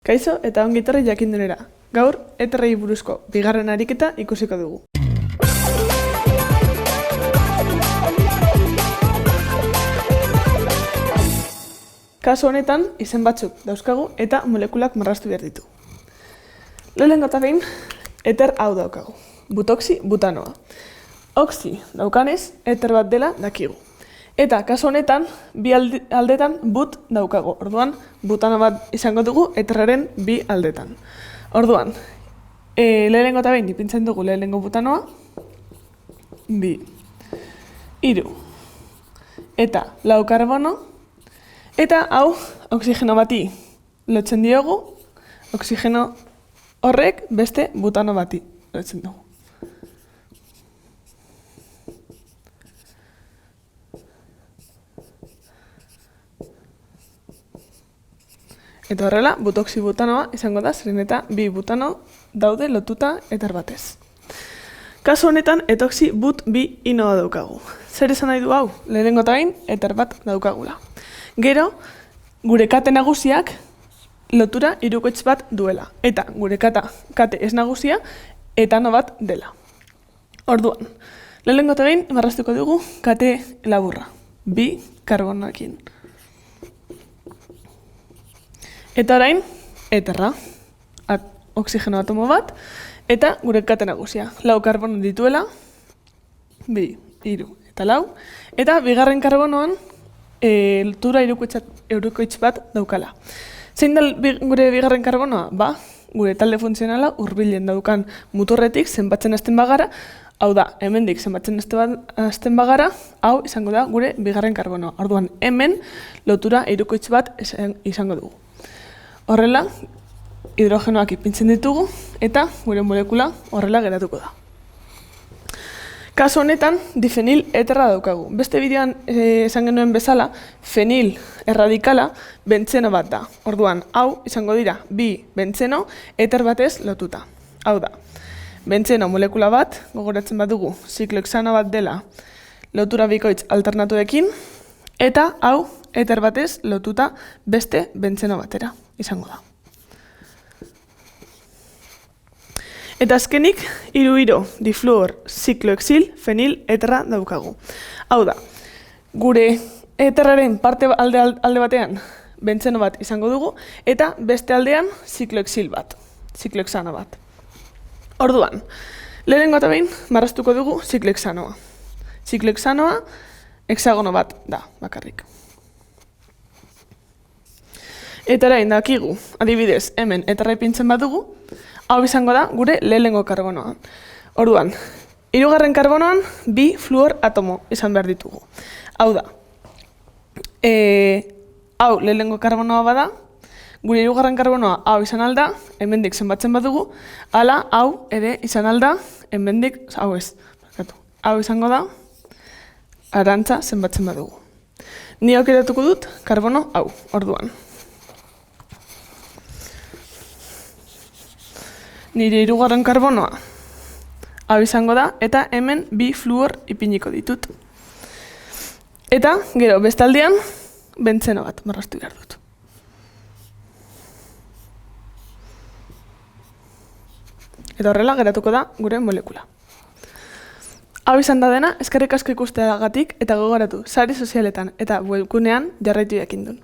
Kaixo eta ongi etorri jakindunera. Gaur, eterrei buruzko bigarren ariketa ikusiko dugu. Kasu honetan, izen batzuk dauzkagu eta molekulak marraztu behar ditu. Lehenengo eta behin, eter hau daukagu. Butoxi butanoa. Oxi daukanez, eter bat dela dakigu. Eta kasu honetan, bi aldetan but daukagu. Orduan, butano bat izango dugu eterraren bi aldetan. Orduan, lehenengo eta behin ipintzen dugu lehenengo butanoa, bi, hiru, eta lau karbono, eta hau oxigeno bati lotzen diogu, oxigeno horrek beste butano bati lotzen dugu. Eta horrela, butoxi butanoa izango da, zeren eta bi butano daude lotuta eter batez. Kasu honetan, etoxi but bi inoa daukagu. Zer esan nahi du hau? Lehenengo eta behin, eter bat daukagula. Gero, gure kate nagusiak lotura hirukoitz bat duela. Eta gure kate ez nagusia etano bat dela. Orduan, lehenengo eta behin, marraztuko dugu kate laburra. Bi karbonoekin. Eta orain, eterra, oxigeno atomo bat, eta gure kate nagusia. Lau karbono dituela, bi, hiru eta lau, eta bigarren karbonoan lotura hirukoitz bat daukala. Zein da gure bigarren karbonoa? Ba, gure talde funtzionala hurbilen daukan muturretik zenbatzen hasten bagara, hau da, hemendik zenbatzen hasten bagara, hau izango da gure bigarren karbonoa. Orduan, hemen lotura hirukoitz bat izango dugu. Horrela, hidrogenoak ipintzen ditugu eta gure molekula horrela geratuko da. Kasu honetan, difenil eterra daukagu. Beste bideoan esan genuen bezala, fenil erradikala bentzeno bat da. Orduan, hau izango dira bi bentzeno eter batez lotuta. Hau da, bentzeno molekula bat, gogoratzen badugu, ziklohexano bat dela lotura bikoitz alternatuekin, eta hau eter batez lotuta beste bentzeno batera izango da. Eta azkenik, hiru difluor ziklohexil fenil eterra daukagu. Hau da, gure eterraren parte alde batean bentzeno bat izango dugu, eta beste aldean ziklohexil bat, ziklohexano bat. Orduan, lehenengo eta behin marraztuko dugu ziklohexanoa. Ziklohexanoa hexagono bat da, bakarrik. Eta orain dakigu, adibidez, hemen eterra ipintzen badugu, hau izango da gure lehenengo karbonoa. Orduan, hirugarren karbonoan bi fluor atomo izan behar ditugu. Hau da, hau lehenengo karbonoa bada, gure hirugarren karbonoa hau izan alda, hemendik zenbatzen badugu, hala hau ere izan alda, hemendik, hau ez, hau izango da, arantza zenbatzen badugu. Ni aukeratuko dut karbono hau, orduan. Nire hirugarren karbonoa hau izango da, eta hemen bi fluor ipiniko ditut. Eta, gero, bestaldean, bentzeno bat marraztu behar dut. Eta horrela geratuko da gure molekula. Hau izan da dena, eskerrik asko ikusteagatik eta gogoratu, sare sozialetan eta webgunean jarraitu jakindun.